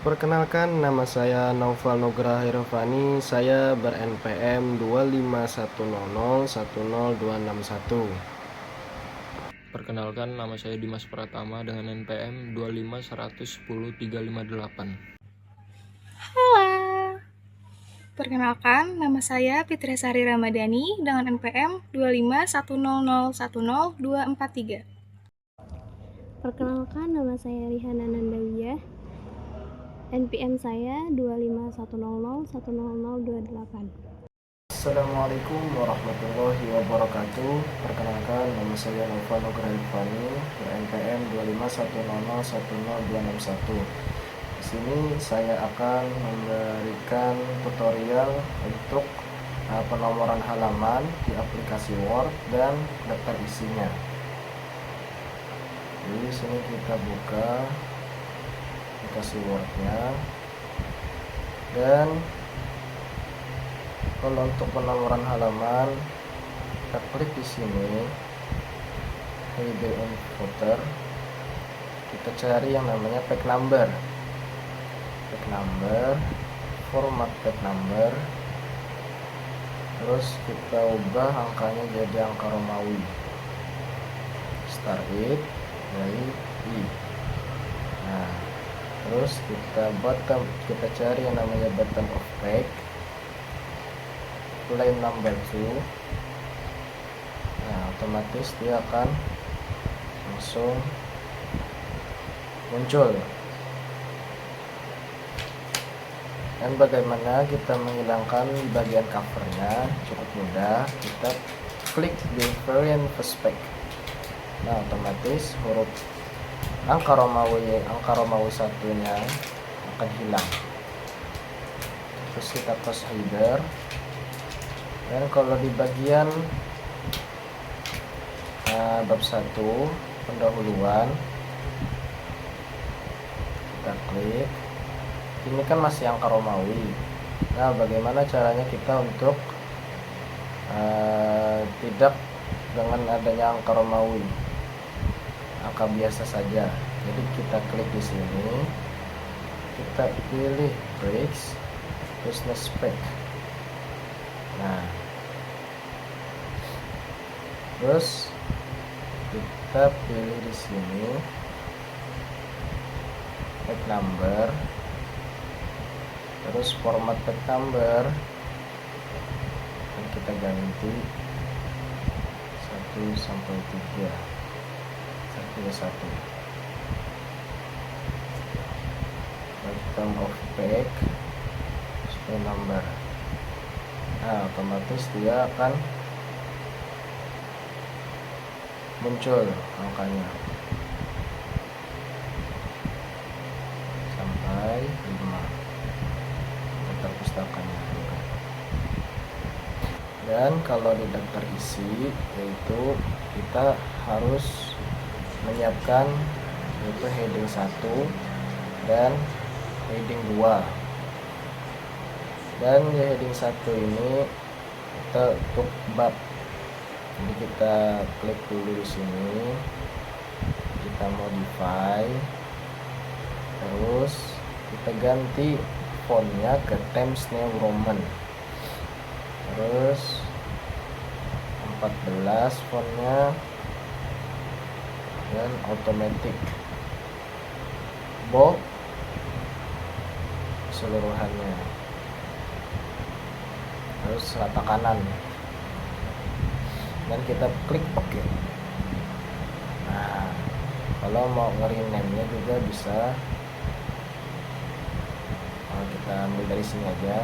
Perkenalkan, nama saya Naufal Nugraha Irfani. Saya ber-NPM 25100100261. Perkenalkan, nama saya Dimas Pratama dengan NPM 251103558. Halo. Perkenalkan, nama saya Fitri Sari Ramadhani dengan NPM 25100100243. Perkenalkan, nama saya Rihana Nandawiyah. NPM saya 25100100228. Assalamualaikum warahmatullahi wabarakatuh. Perkenalkan, nama saya Naufal Nugraha Irfani, ber-NPM 25100100261. Di sini saya akan memberikan tutorial untuk penomoran halaman di aplikasi Word dan daftar isinya. Jadi di sini kita buka aplikasi Word-nya, dan kalau untuk penomoran halaman kita klik di sini header and footer, kita cari yang namanya page number, format page number, terus kita ubah angkanya jadi angka Romawi, start it dari I. Nah, terus kita cari yang namanya bottom of page, line number 2. Nah, otomatis dia akan langsung muncul. Dan bagaimana kita menghilangkan bagian covernya? Cukup mudah, kita klik di variant first page. Nah, otomatis huruf angka Romawi satunya akan hilang. Terus kita close header, dan kalau di bagian bab 1 pendahuluan kita klik. Ini kan masih angka Romawi. Nah, bagaimana caranya kita untuk tidak dengan adanya angka Romawi, angka biasa saja. Jadi kita klik di sini, kita pilih breaks, business spec. Nah, terus kita pilih di sini page number, terus format page number, dan kita ganti 1 sampai 3. 1 bottom of page display number. Nah, otomatis dia akan muncul angkanya sampai 5, daftar pustakanya. Dan kalau di daftar isi, yaitu kita harus menyiapkan yaitu heading 1 dan heading 2. Dan di heading 1 ini kita untuk bab. Jadi kita klik dulu di sini, kita modify, terus kita ganti fontnya ke Times New Roman, terus 14 fontnya, dan automatic bold keseluruhannya, terus rata kanan, dan kita klik OK. Nah, kalau mau nge-rename-nya juga bisa. Kita ambil dari sini aja,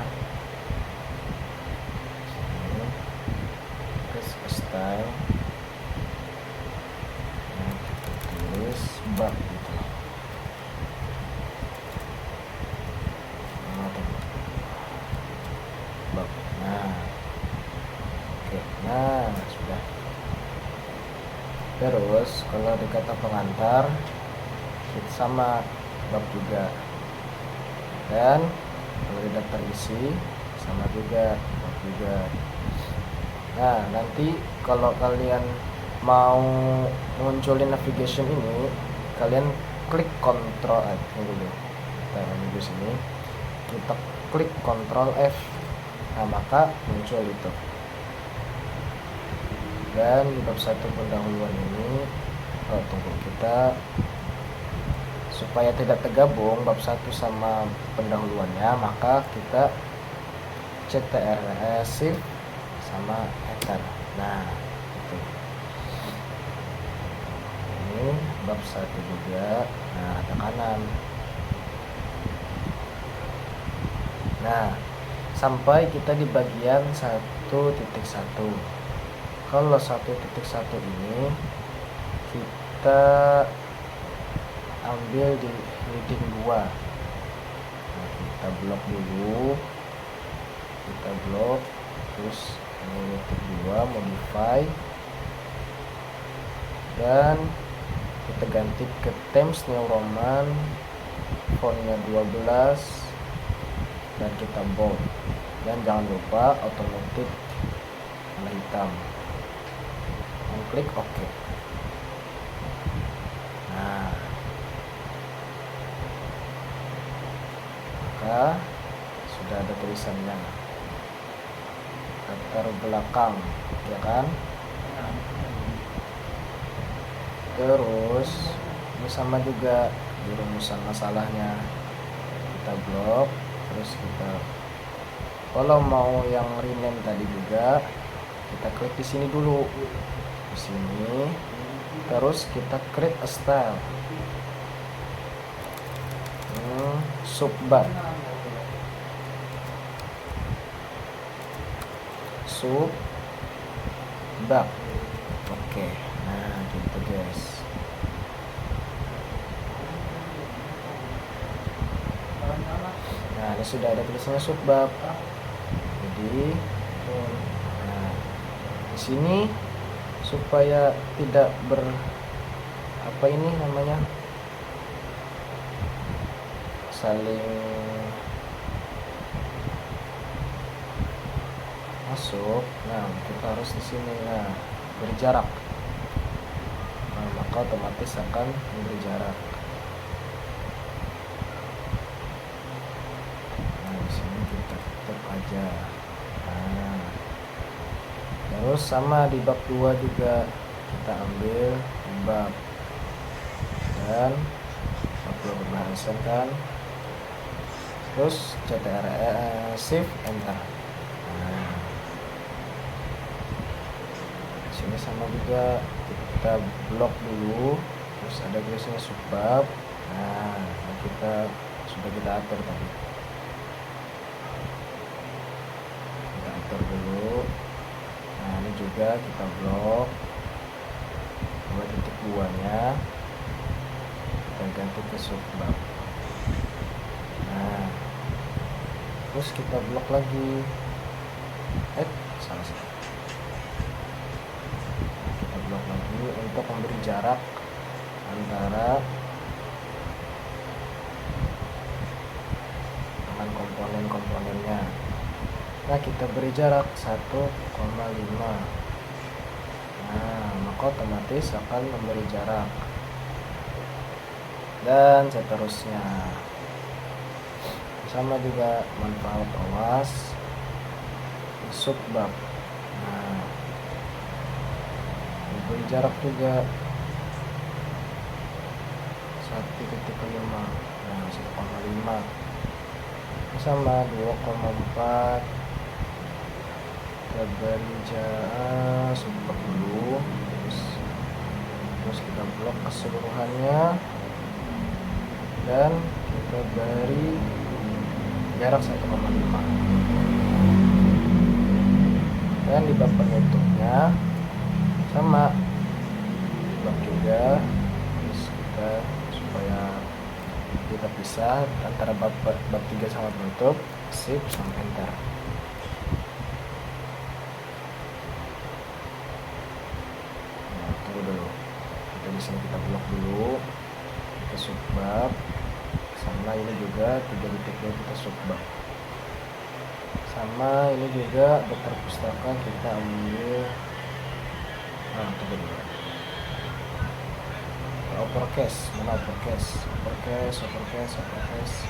terus style, nah, kita tulis bab gitu. Bab. Nah, oke. Nah, sudah. Terus kalau di kata pengantar itu sama bab juga, dan kalau di daftar isi sama juga bab juga. Nah, nanti kalau kalian mau munculin navigation ini, kalian klik Ctrl dulu. Kita di sini, kita klik Ctrl F. Nah, maka muncul itu. Dan di bab 1 pendahuluan ini, tunggu, kita supaya tidak tergabung bab 1 sama pendahuluannya, maka kita CTRL Shift sama Enter. Nah, itu. Ini bab 1 juga. Nah, ada kanan. Nah, sampai kita di bagian 1.1. Kalau 1.1 ini kita ambil di heading 2. Nah, kita blok dulu, kita blok, terus ini titik 2 modify, dan kita ganti ke Times New Roman, fontnya 12, dan kita bold, dan jangan lupa otomatis warna hitam. Klik OK. Nah, maka sudah ada tulisannya latar belakang, ya kan? Terus ini sama juga di rumusan masalahnya, kita blok, terus kita kalau mau yang rename tadi juga kita klik di sini dulu, di sini, terus kita create a style, subbab, oke. Nah, gitu guys. Nah, ini sudah ada tulisannya subbab. Jadi, nah, di sini supaya tidak saling masuk. Nah, kita harus di sini, nah, berjarak. Nah, maka otomatis akan memberi jarak. Nah, di sini kita tutup aja. Nah, terus sama di bab 2 juga kita ambil bab, dan bab 2 pembahasan kan, terus CTRL Shift Enter. Nah, sini sama juga kita blok dulu, terus ada tulisannya subbab. Nah, kita sudah kita atur tadi, kita atur dulu. Nah, ini juga kita blok 2.2 nya, kita ganti ke subbab. Nah, terus kita blok lagi, salah. Kita blok lagi untuk memberi jarak antara dengan komponen-komponennya. Nah, kita beri jarak 1,5. Nah, maka otomatis akan memberi jarak, dan seterusnya. Sama juga manfaat awas subbab. Nah, beri jarak juga 1,5. Nah, 1,5 sama 2,4. Kita beri jarak subbab dulu, terus kita blok keseluruhannya, dan kita beri jarak 1,5. Dan di bab penutupnya sama bab juga, terus kita supaya kita pisah antara bab 3 sama penutup, Shift sama Enter. Nah, tunggu dulu, kita di sini kita blok dulu, kita subbab, sama ini juga 3.2 kita subbab, sama ini juga dokter pustaka kita ambil. Nah, tunggu dulu, uppercase, mana uppercase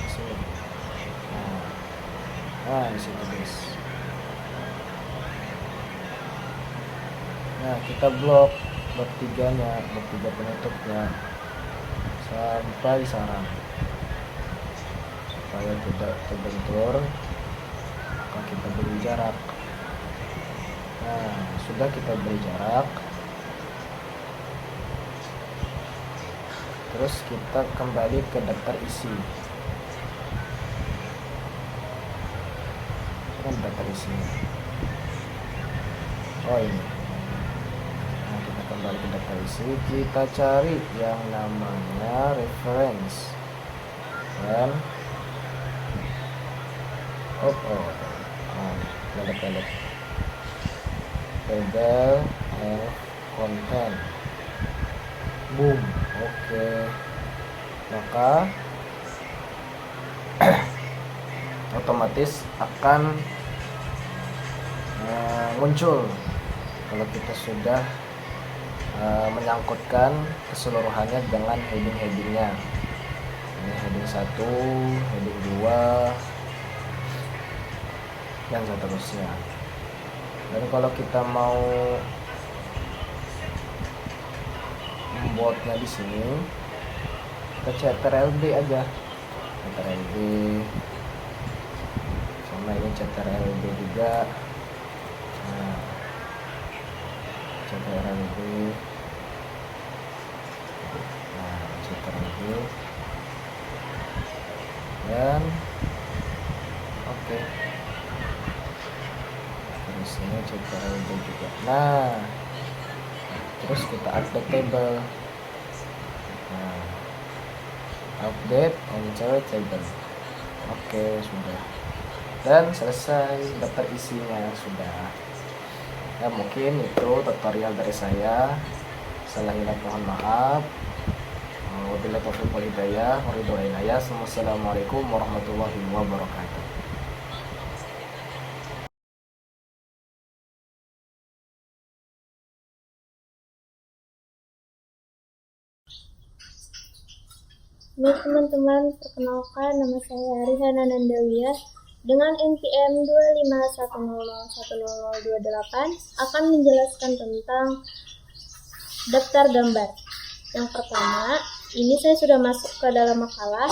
sini. Nah, di situ guys. Nah, kita blok 3-nya, blok 3 penutupnya sampai sarang supaya tidak terbentur, maka kita beri jarak. Nah, sudah kita beri jarak, terus kita kembali ke daftar isi. Kan daftar isi. Oh ini. Nah, kita kembali ke daftar isi, kita cari yang namanya reference dan pendek table and content. Boom. Oke. Maka otomatis akan muncul kalau kita sudah menyangkutkan keseluruhannya dengan heading-headingnya. Ini heading 1, heading 2, dan seterusnya. Dan kalau kita mau membuatnya di sini, kita CTRL-B aja. CTRL-B sama ini CTRL-B juga. Nah, CTRL-B. Nah, CTRL-B. Dan oke. Terus ini CTRL-B juga. Nah, terus kita update table. Nah, update enter table. Oke, sudah. Dan selesai daftar isinya sudah. Ya, mungkin itu tutorial dari saya. Salahnya mohon maaf. Wabillahi taufiq wal hidayah. Wassalamualaikum warahmatullahi wabarakatuh. Halo teman-teman, perkenalkan nama saya Rihana Nandawiyah dengan NPM 251010028 akan menjelaskan tentang daftar gambar. Yang pertama, ini saya sudah masuk ke dalam makalah.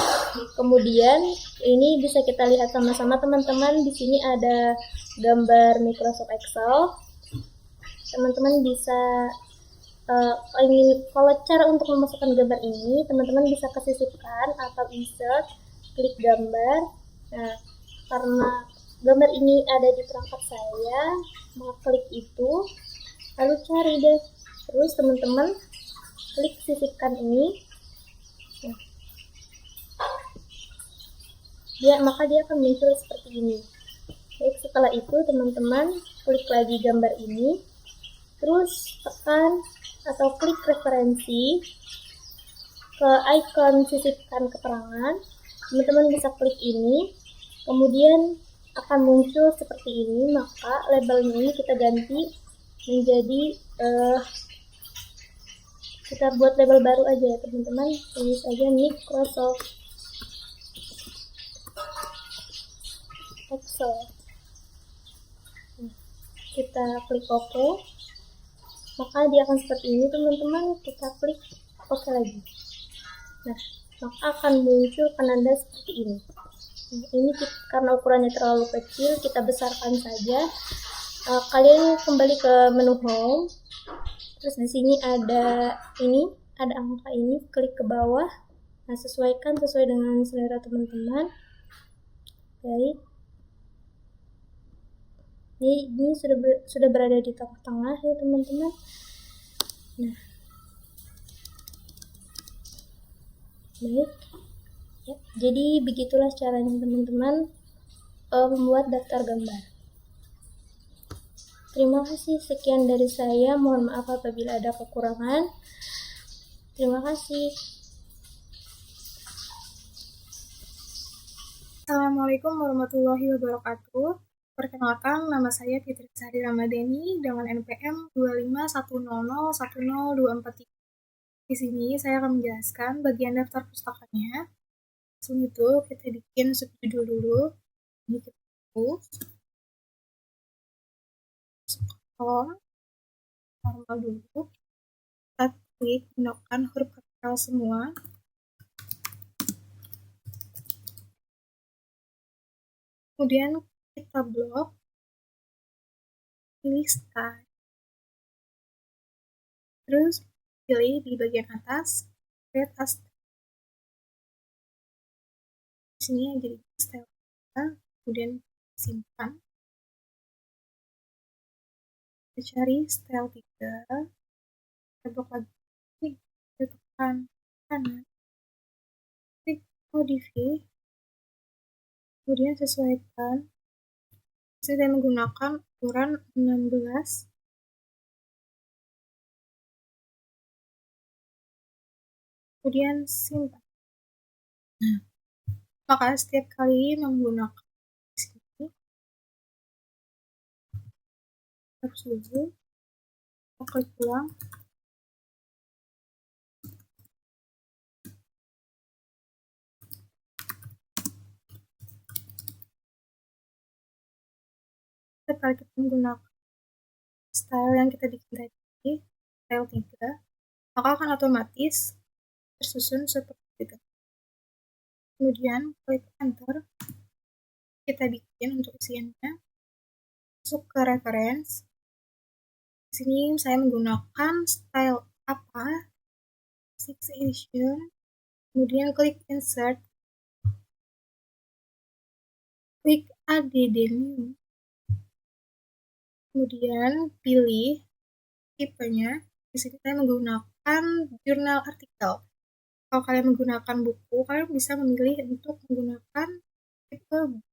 Kemudian ini bisa kita lihat sama-sama teman-teman. Di sini ada gambar Microsoft Excel. Teman-teman bisa kalau cara untuk memasukkan gambar ini, teman-teman bisa kesisipkan atau insert, klik gambar. Nah, karena gambar ini ada di perangkat saya, maka klik itu, lalu cari deh. Terus teman-teman klik sisipkan ini. Nah, maka dia akan muncul seperti ini. Baik, setelah itu teman-teman klik lagi gambar ini, terus tekan atau klik referensi ke icon sisipkan keterangan. Teman-teman bisa klik ini, kemudian akan muncul seperti ini. Maka labelnya ini kita ganti menjadi kita buat label baru aja ya teman-teman. Tulis aja Microsoft Excel. Kita klik OK, maka dia akan seperti ini teman-teman. Kita klik OK lagi. Nah, maka akan muncul penanda seperti ini. Nah, ini karena ukurannya terlalu kecil, kita besarkan saja. Kalian kembali ke menu home. Terus di sini ada angka ini, klik ke bawah. Nah, sesuaikan sesuai dengan selera teman-teman. Baik. Ini sudah berada di tengah-tengah ya teman-teman. Nah, baik ya, jadi begitulah caranya teman-teman membuat daftar gambar. Terima kasih, sekian dari saya. Mohon maaf apabila ada kekurangan. Terima kasih. Assalamualaikum warahmatullahi wabarakatuh. Perkenalkan, nama saya Fitri Sari Ramadhani dengan NPM 251001024. Di sini saya akan menjelaskan bagian daftar pustakanya. Langsung itu kita bikin subjudul dulu. Ini kita Scroll normal dulu, kita klik gunakan huruf kapital semua. Kemudian kita blok, pilih style, terus pilih di bagian atas create as. Di sini jadi style kita, kemudian simpan. Kita cari style 3, kita blok lagi, kita tekan kanan, klik modify, kemudian sesuaikan. Saya menggunakan ukuran 16, kemudian simpan. Maka setiap kali menggunakan di sini, harus dulu, kita klik ulang, setiap kali kita menggunakan style yang kita bikin tadi, style 3, maka akan otomatis tersusun seperti itu. Kemudian klik enter, kita bikin untuk isiannya, masuk ke reference. Di sini saya menggunakan style apa, 6 edition, kemudian klik insert, klik add new, kemudian pilih tipenya. Di sini saya menggunakan jurnal artikel. Kalau kalian menggunakan buku, kalian bisa memilih untuk menggunakan tipe buku.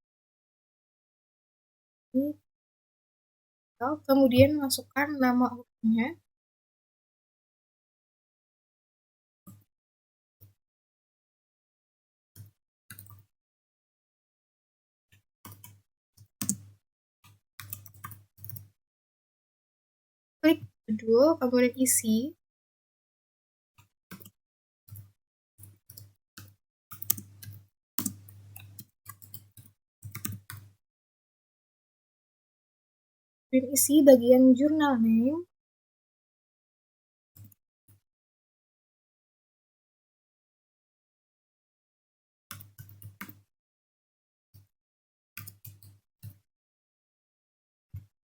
Kemudian masukkan nama autornya. Klik judul, kemudian isi. Dan isi bagian jurnal name.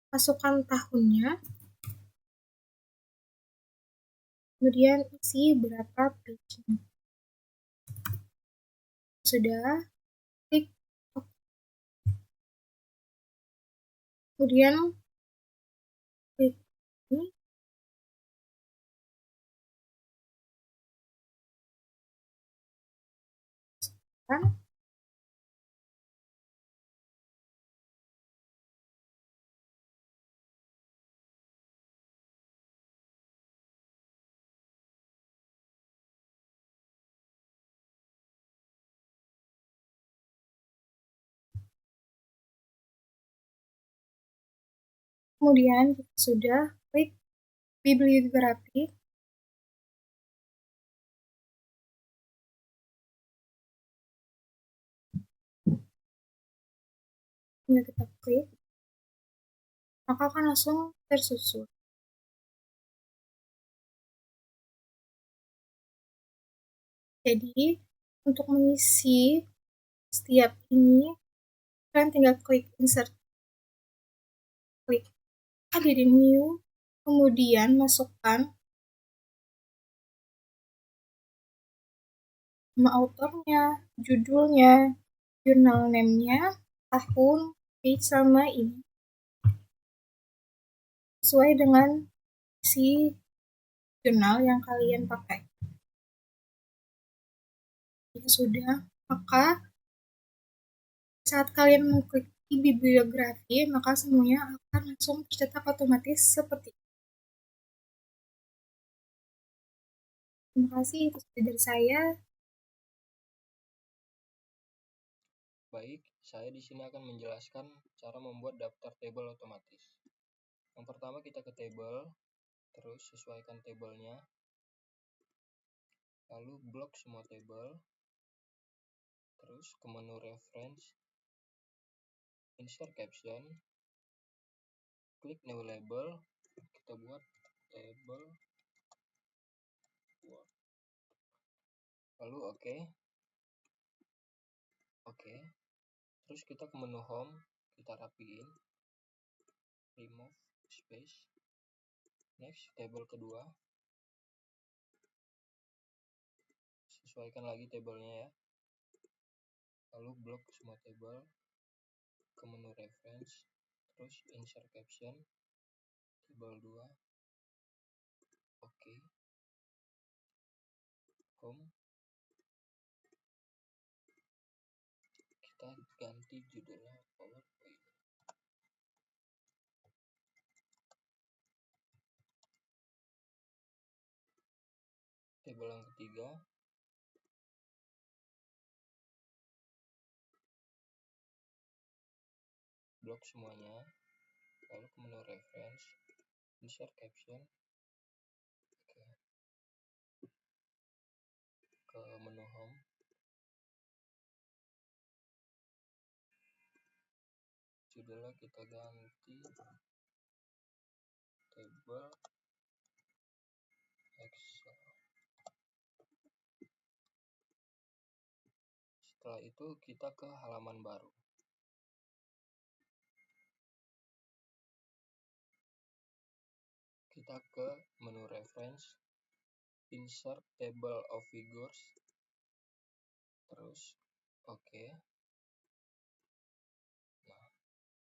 Masukkan tahunnya. Kemudian isi berapa page-nya. Sudah, klik OK. Kemudian klik ini. Kan? Kemudian kita sudah klik bibliografi. Kemudian kita klik, maka akan langsung tersusun. Jadi, untuk mengisi setiap ini, kalian tinggal klik insert, klik add new, kemudian masukkan nama autornya, judulnya, jurnal name-nya, tahun, page, sama ini. Sesuai dengan isi jurnal yang kalian pakai. Jika sudah, maka saat kalian mengklik di bibliografi, maka semuanya akan langsung tercetak otomatis seperti ini. Terima kasih, itu saja dari saya. Baik, saya di sini akan menjelaskan cara membuat daftar tabel otomatis. Yang pertama kita ke table, terus sesuaikan tabelnya, lalu blok semua tabel, terus ke menu reference, insert caption, klik new label, kita buat table Word, lalu oke. Terus kita ke menu home, kita rapiin, remove space, next table kedua, sesuaikan lagi tabelnya ya, lalu blok semua table, ke menu reference, terus insert caption, table 2, oke, home, kita ganti judulnya PowerPoint. Table yang ketiga, blok semuanya, lalu ke menu reference, insert caption, oke, ke menu home, judulnya kita ganti table Excel. Setelah itu kita ke halaman baru. Kita ke menu reference, insert table of figures, terus oke.